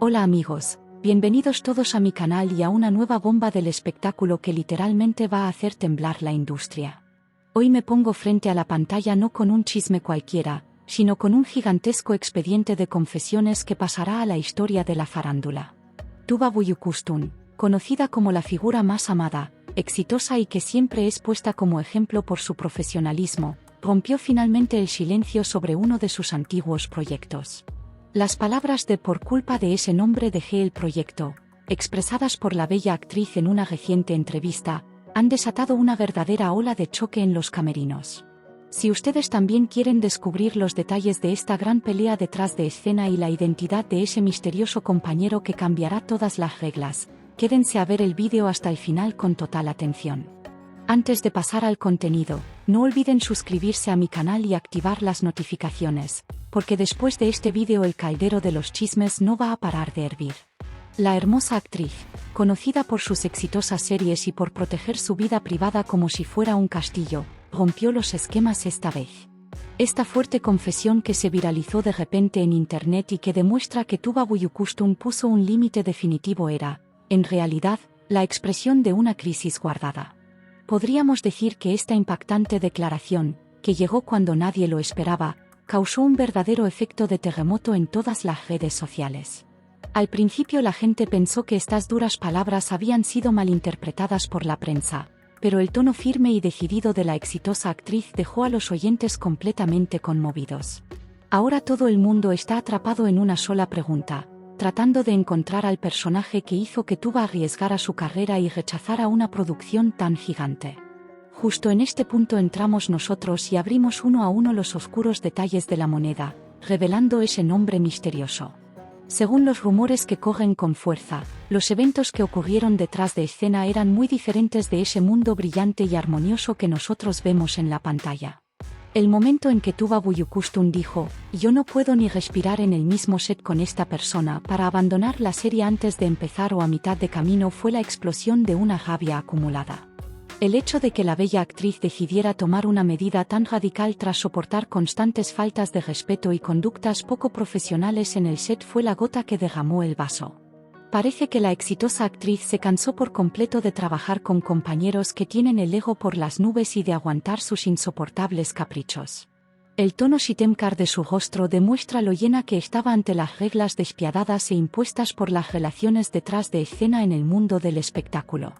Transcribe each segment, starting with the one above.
Hola amigos, bienvenidos todos a mi canal y a una nueva bomba del espectáculo que literalmente va a hacer temblar la industria. Hoy me pongo frente a la pantalla no con un chisme cualquiera, sino con un gigantesco expediente de confesiones que pasará a la historia de la farándula. Tuba Büyüküstün, conocida como la figura más amada, exitosa y que siempre es puesta como ejemplo por su profesionalismo, rompió finalmente el silencio sobre uno de sus antiguos proyectos. Las palabras de "por culpa de ese nombre dejé el proyecto", expresadas por la bella actriz en una reciente entrevista, han desatado una verdadera ola de choque en los camerinos. Si ustedes también quieren descubrir los detalles de esta gran pelea detrás de escena y la identidad de ese misterioso compañero que cambiará todas las reglas, quédense a ver el vídeo hasta el final con total atención. Antes de pasar al contenido, no olviden suscribirse a mi canal y activar las notificaciones, porque después de este vídeo el caldero de los chismes no va a parar de hervir. La hermosa actriz, conocida por sus exitosas series y por proteger su vida privada como si fuera un castillo, rompió los esquemas esta vez. Esta fuerte confesión que se viralizó de repente en internet y que demuestra que Tuba Büyüküstün puso un límite definitivo era, en realidad, la expresión de una crisis guardada. Podríamos decir que esta impactante declaración, que llegó cuando nadie lo esperaba, causó un verdadero efecto de terremoto en todas las redes sociales. Al principio la gente pensó que estas duras palabras habían sido malinterpretadas por la prensa, pero el tono firme y decidido de la exitosa actriz dejó a los oyentes completamente conmovidos. Ahora todo el mundo está atrapado en una sola pregunta, tratando de encontrar al personaje que hizo que Tuba arriesgara su carrera y rechazara una producción tan gigante. Justo en este punto entramos nosotros y abrimos uno a uno los oscuros detalles de la moneda, revelando ese nombre misterioso. Según los rumores que corren con fuerza, los eventos que ocurrieron detrás de escena eran muy diferentes de ese mundo brillante y armonioso que nosotros vemos en la pantalla. El momento en que Tuba Büyüküstün dijo, "Yo no puedo ni respirar en el mismo set con esta persona" para abandonar la serie antes de empezar o a mitad de camino fue la explosión de una rabia acumulada. El hecho de que la bella actriz decidiera tomar una medida tan radical tras soportar constantes faltas de respeto y conductas poco profesionales en el set fue la gota que derramó el vaso. Parece que la exitosa actriz se cansó por completo de trabajar con compañeros que tienen el ego por las nubes y de aguantar sus insoportables caprichos. El tono sitemkar de su rostro demuestra lo llena que estaba ante las reglas despiadadas e impuestas por las relaciones detrás de escena en el mundo del espectáculo.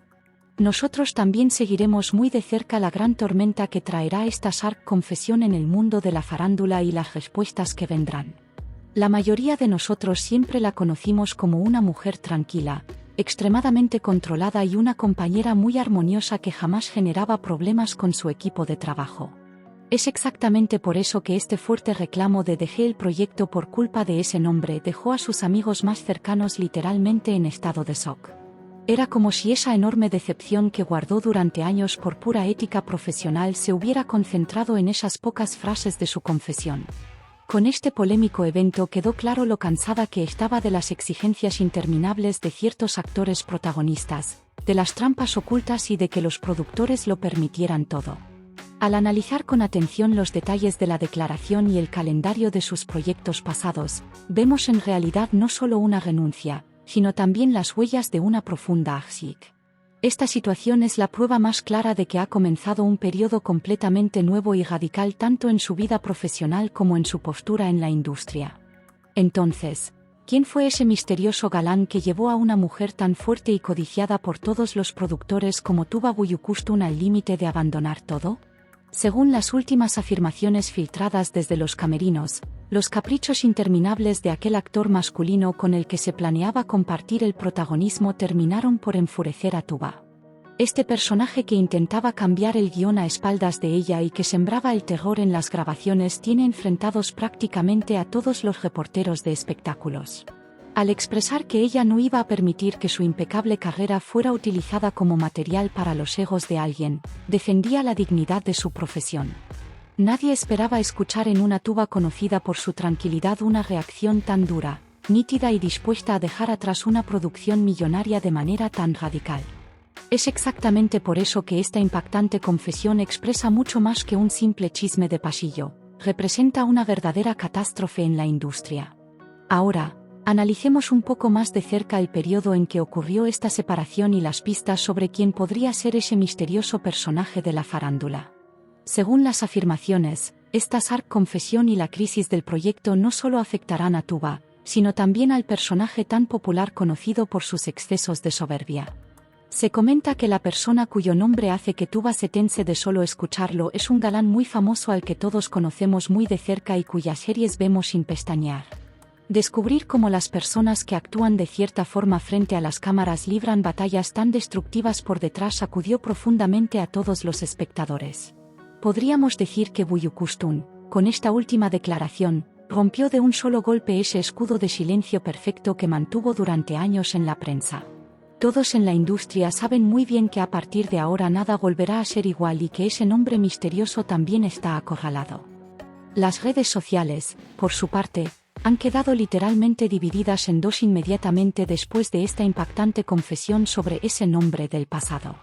Nosotros también seguiremos muy de cerca la gran tormenta que traerá esta sharp confesión en el mundo de la farándula y las respuestas que vendrán. La mayoría de nosotros siempre la conocimos como una mujer tranquila, extremadamente controlada y una compañera muy armoniosa que jamás generaba problemas con su equipo de trabajo. Es exactamente por eso que este fuerte reclamo de "dejé el proyecto por culpa de ese nombre" dejó a sus amigos más cercanos literalmente en estado de shock. Era como si esa enorme decepción que guardó durante años por pura ética profesional se hubiera concentrado en esas pocas frases de su confesión. Con este polémico evento quedó claro lo cansada que estaba de las exigencias interminables de ciertos actores protagonistas, de las trampas ocultas y de que los productores lo permitieran todo. Al analizar con atención los detalles de la declaración y el calendario de sus proyectos pasados, vemos en realidad no solo una renuncia, sino también las huellas de una profunda aşk. Esta situación es la prueba más clara de que ha comenzado un periodo completamente nuevo y radical tanto en su vida profesional como en su postura en la industria. Entonces, ¿quién fue ese misterioso galán que llevó a una mujer tan fuerte y codiciada por todos los productores como Tuba Büyüküstün al límite de abandonar todo? Según las últimas afirmaciones filtradas desde los camerinos, los caprichos interminables de aquel actor masculino con el que se planeaba compartir el protagonismo terminaron por enfurecer a Tuba. Este personaje que intentaba cambiar el guión a espaldas de ella y que sembraba el terror en las grabaciones tiene enfrentados prácticamente a todos los reporteros de espectáculos. Al expresar que ella no iba a permitir que su impecable carrera fuera utilizada como material para los egos de alguien, defendía la dignidad de su profesión. Nadie esperaba escuchar en una Tuba conocida por su tranquilidad una reacción tan dura, nítida y dispuesta a dejar atrás una producción millonaria de manera tan radical. Es exactamente por eso que esta impactante confesión expresa mucho más que un simple chisme de pasillo, representa una verdadera catástrofe en la industria. Ahora, Analicemos un poco más de cerca el periodo en que ocurrió esta separación y las pistas sobre quién podría ser ese misterioso personaje de la farándula. Según las afirmaciones, esta Sark confesión y la crisis del proyecto no solo afectarán a Tuba, sino también al personaje tan popular conocido por sus excesos de soberbia. Se comenta que la persona cuyo nombre hace que Tuba se tense de solo escucharlo es un galán muy famoso al que todos conocemos muy de cerca y cuyas series vemos sin pestañear. Descubrir cómo las personas que actúan de cierta forma frente a las cámaras libran batallas tan destructivas por detrás sacudió profundamente a todos los espectadores. Podríamos decir que Buyukustun, con esta última declaración, rompió de un solo golpe ese escudo de silencio perfecto que mantuvo durante años en la prensa. Todos en la industria saben muy bien que a partir de ahora nada volverá a ser igual y que ese nombre misterioso también está acorralado. Las redes sociales, por su parte, han quedado literalmente divididas en dos inmediatamente después de esta impactante confesión sobre ese nombre del pasado.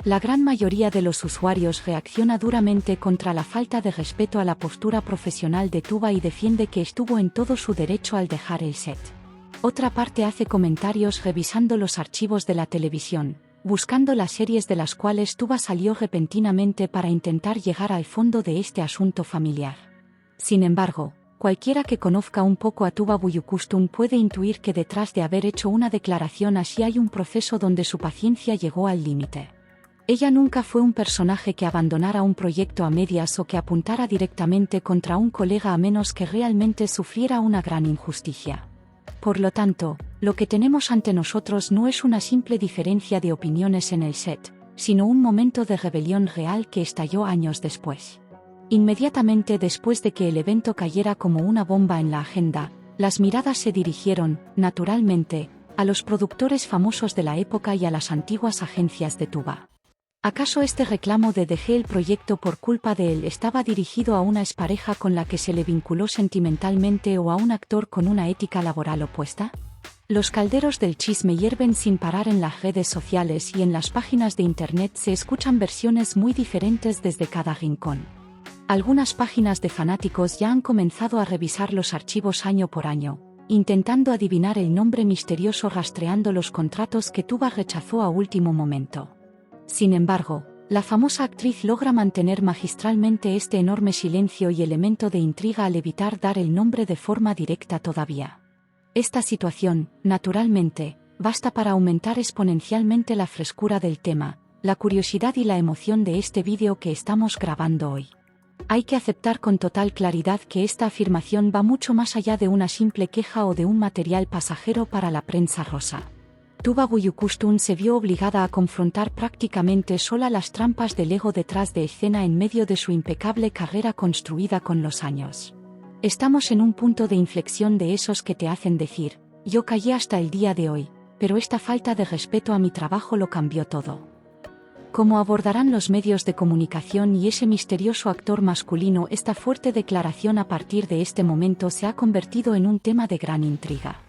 La gran mayoría de los usuarios reacciona duramente contra la falta de respeto a la postura profesional de Tuba y defiende que estuvo en todo su derecho al dejar el set. Otra parte hace comentarios revisando los archivos de la televisión, buscando las series de las cuales Tuba salió repentinamente para intentar llegar al fondo de este asunto familiar. Sin embargo, cualquiera que conozca un poco a Tuba Buyukustun puede intuir que detrás de haber hecho una declaración así hay un proceso donde su paciencia llegó al límite. Ella nunca fue un personaje que abandonara un proyecto a medias o que apuntara directamente contra un colega a menos que realmente sufriera una gran injusticia. Por lo tanto, lo que tenemos ante nosotros no es una simple diferencia de opiniones en el set, sino un momento de rebelión real que estalló años después. Inmediatamente después de que el evento cayera como una bomba en la agenda, las miradas se dirigieron, naturalmente, a los productores famosos de la época y a las antiguas agencias de Tuba. ¿Acaso este reclamo de dejé el proyecto por culpa de él estaba dirigido a una expareja con la que se le vinculó sentimentalmente o a un actor con una ética laboral opuesta? Los calderos del chisme hierven sin parar en las redes sociales y en las páginas de internet se escuchan versiones muy diferentes desde cada rincón. Algunas páginas de fanáticos ya han comenzado a revisar los archivos año por año, intentando adivinar el nombre misterioso rastreando los contratos que Tuba rechazó a último momento. Sin embargo, la famosa actriz logra mantener magistralmente este enorme silencio y elemento de intriga al evitar dar el nombre de forma directa todavía. Esta situación, naturalmente, basta para aumentar exponencialmente la frescura del tema, la curiosidad y la emoción de este vídeo que estamos grabando hoy. Hay que aceptar con total claridad que esta afirmación va mucho más allá de una simple queja o de un material pasajero para la prensa rosa. Tuba Buyukustun se vio obligada a confrontar prácticamente sola las trampas del ego detrás de escena en medio de su impecable carrera construida con los años. Estamos en un punto de inflexión de esos que te hacen decir, yo callé hasta el día de hoy, pero esta falta de respeto a mi trabajo lo cambió todo. ¿Cómo abordarán los medios de comunicación y ese misterioso actor masculino esta fuerte declaración a partir de este momento se ha convertido en un tema de gran intriga?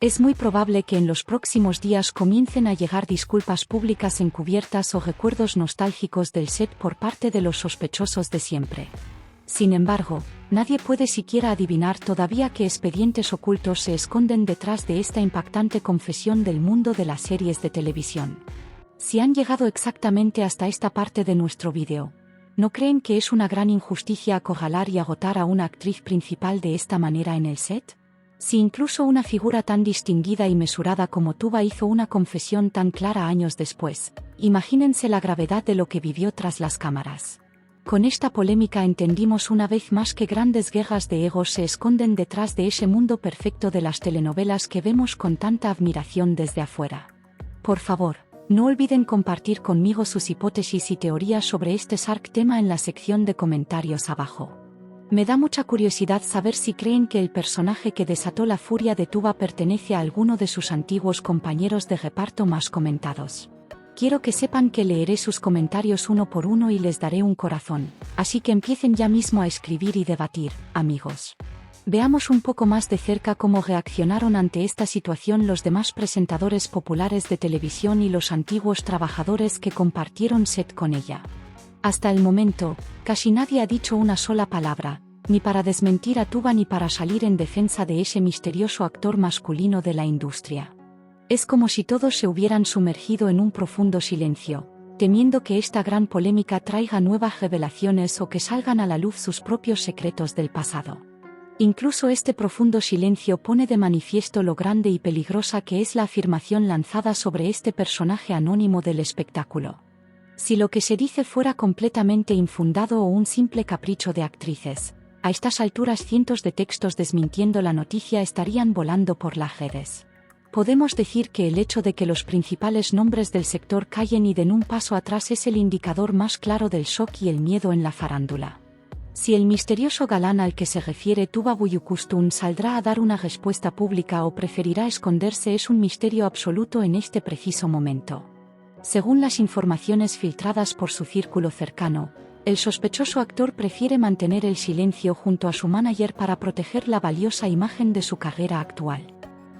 Es muy probable que en los próximos días comiencen a llegar disculpas públicas encubiertas o recuerdos nostálgicos del set por parte de los sospechosos de siempre. Sin embargo, nadie puede siquiera adivinar todavía qué expedientes ocultos se esconden detrás de esta impactante confesión del mundo de las series de televisión. Si han llegado exactamente hasta esta parte de nuestro vídeo, ¿no creen que es una gran injusticia acorralar y agotar a una actriz principal de esta manera en el set? Si incluso una figura tan distinguida y mesurada como Tuba hizo una confesión tan clara años después, imagínense la gravedad de lo que vivió tras las cámaras. Con esta polémica entendimos una vez más que grandes guerras de egos se esconden detrás de ese mundo perfecto de las telenovelas que vemos con tanta admiración desde afuera. Por favor, no olviden compartir conmigo sus hipótesis y teorías sobre este Sark tema en la sección de comentarios abajo. Me da mucha curiosidad saber si creen que el personaje que desató la furia de Tuba pertenece a alguno de sus antiguos compañeros de reparto más comentados. Quiero que sepan que leeré sus comentarios uno por uno y les daré un corazón, así que empiecen ya mismo a escribir y debatir, amigos. Veamos un poco más de cerca cómo reaccionaron ante esta situación los demás presentadores populares de televisión y los antiguos trabajadores que compartieron set con ella. Hasta el momento, casi nadie ha dicho una sola palabra, ni para desmentir a Tuba ni para salir en defensa de ese misterioso actor masculino de la industria. Es como si todos se hubieran sumergido en un profundo silencio, temiendo que esta gran polémica traiga nuevas revelaciones o que salgan a la luz sus propios secretos del pasado. Incluso este profundo silencio pone de manifiesto lo grande y peligrosa que es la afirmación lanzada sobre este personaje anónimo del espectáculo. Si lo que se dice fuera completamente infundado o un simple capricho de actrices, a estas alturas cientos de textos desmintiendo la noticia estarían volando por las redes. Podemos decir que el hecho de que los principales nombres del sector callen y den un paso atrás es el indicador más claro del shock y el miedo en la farándula. Si el misterioso galán al que se refiere Tuba Büyüküstün saldrá a dar una respuesta pública o preferirá esconderse es un misterio absoluto en este preciso momento. Según las informaciones filtradas por su círculo cercano, el sospechoso actor prefiere mantener el silencio junto a su manager para proteger la valiosa imagen de su carrera actual.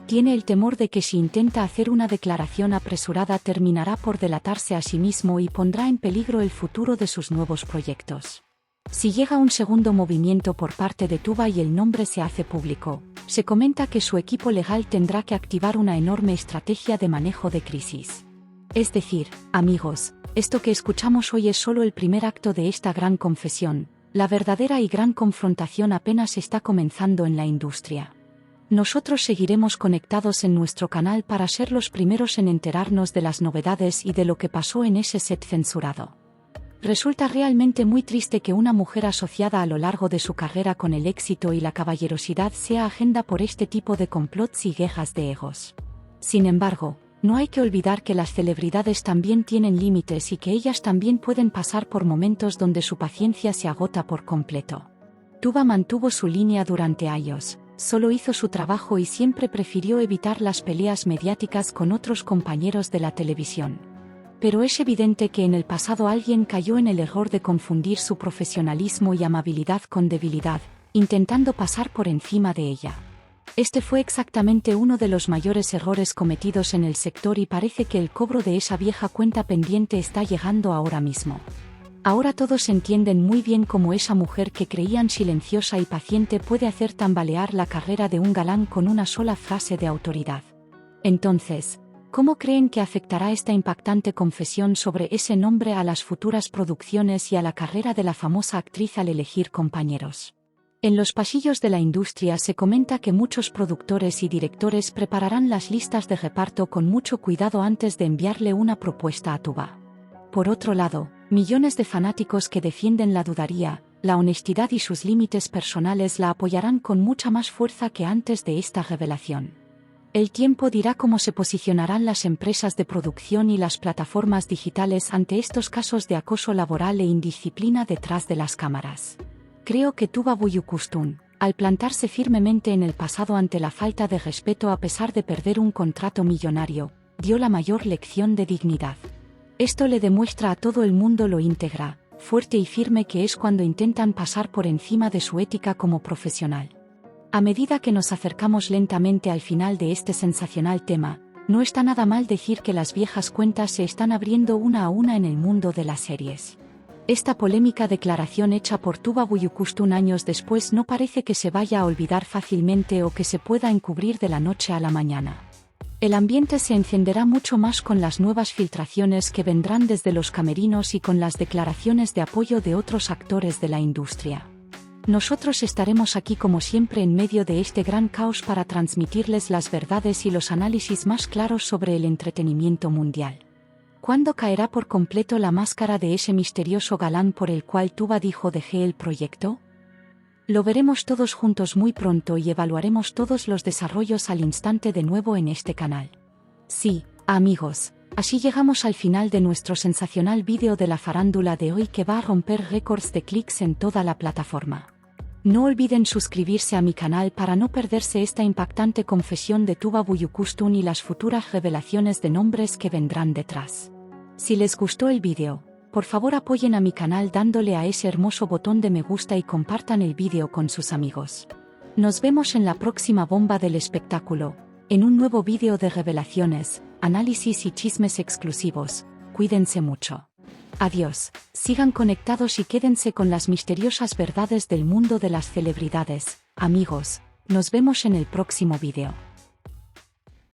Tiene el temor de que si intenta hacer una declaración apresurada terminará por delatarse a sí mismo y pondrá en peligro el futuro de sus nuevos proyectos. Si llega un segundo movimiento por parte de Tuba y el nombre se hace público, se comenta que su equipo legal tendrá que activar una enorme estrategia de manejo de crisis. Es decir, amigos, esto que escuchamos hoy es solo el primer acto de esta gran confesión, la verdadera y gran confrontación apenas está comenzando en la industria. Nosotros seguiremos conectados en nuestro canal para ser los primeros en enterarnos de las novedades y de lo que pasó en ese set censurado. Resulta realmente muy triste que una mujer asociada a lo largo de su carrera con el éxito y la caballerosidad sea agenda por este tipo de complots y guerras de egos. Sin embargo, no hay que olvidar que las celebridades también tienen límites y que ellas también pueden pasar por momentos donde su paciencia se agota por completo. Tuba mantuvo su línea durante años, solo hizo su trabajo y siempre prefirió evitar las peleas mediáticas con otros compañeros de la televisión. Pero es evidente que en el pasado alguien cayó en el error de confundir su profesionalismo y amabilidad con debilidad, intentando pasar por encima de ella. Este fue exactamente uno de los mayores errores cometidos en el sector y parece que el cobro de esa vieja cuenta pendiente está llegando ahora mismo. Ahora todos entienden muy bien cómo esa mujer que creían silenciosa y paciente puede hacer tambalear la carrera de un galán con una sola frase de autoridad. Entonces, ¿cómo creen que afectará esta impactante confesión sobre ese nombre a las futuras producciones y a la carrera de la famosa actriz al elegir compañeros? En los pasillos de la industria se comenta que muchos productores y directores prepararán las listas de reparto con mucho cuidado antes de enviarle una propuesta a Tuba. Por otro lado, millones de fanáticos que defienden la dudaría, la honestidad y sus límites personales la apoyarán con mucha más fuerza que antes de esta revelación. El tiempo dirá cómo se posicionarán las empresas de producción y las plataformas digitales ante estos casos de acoso laboral e indisciplina detrás de las cámaras. Creo que Tuba Büyüküstün, al plantarse firmemente en el pasado ante la falta de respeto a pesar de perder un contrato millonario, dio la mayor lección de dignidad. Esto le demuestra a todo el mundo lo íntegra, fuerte y firme que es cuando intentan pasar por encima de su ética como profesional. A medida que nos acercamos lentamente al final de este sensacional tema, no está nada mal decir que las viejas cuentas se están abriendo una a una en el mundo de las series. Esta polémica declaración hecha por Tuba Büyüküstün años después no parece que se vaya a olvidar fácilmente o que se pueda encubrir de la noche a la mañana. El ambiente se encenderá mucho más con las nuevas filtraciones que vendrán desde los camerinos y con las declaraciones de apoyo de otros actores de la industria. Nosotros estaremos aquí como siempre en medio de este gran caos para transmitirles las verdades y los análisis más claros sobre el entretenimiento mundial. ¿Cuándo caerá por completo la máscara de ese misterioso galán por el cual Tuba dijo dejé el proyecto? Lo veremos todos juntos muy pronto y evaluaremos todos los desarrollos al instante de nuevo en este canal. Sí, amigos, así llegamos al final de nuestro sensacional vídeo de la farándula de hoy que va a romper récords de clics en toda la plataforma. No olviden suscribirse a mi canal para no perderse esta impactante confesión de Tuba Büyüküstün y las futuras revelaciones de nombres que vendrán detrás. Si les gustó el vídeo, por favor apoyen a mi canal dándole a ese hermoso botón de me gusta y compartan el vídeo con sus amigos. Nos vemos en la próxima bomba del espectáculo, en un nuevo vídeo de revelaciones, análisis y chismes exclusivos. Cuídense mucho. Adiós, sigan conectados y quédense con las misteriosas verdades del mundo de las celebridades. Amigos, nos vemos en el próximo vídeo.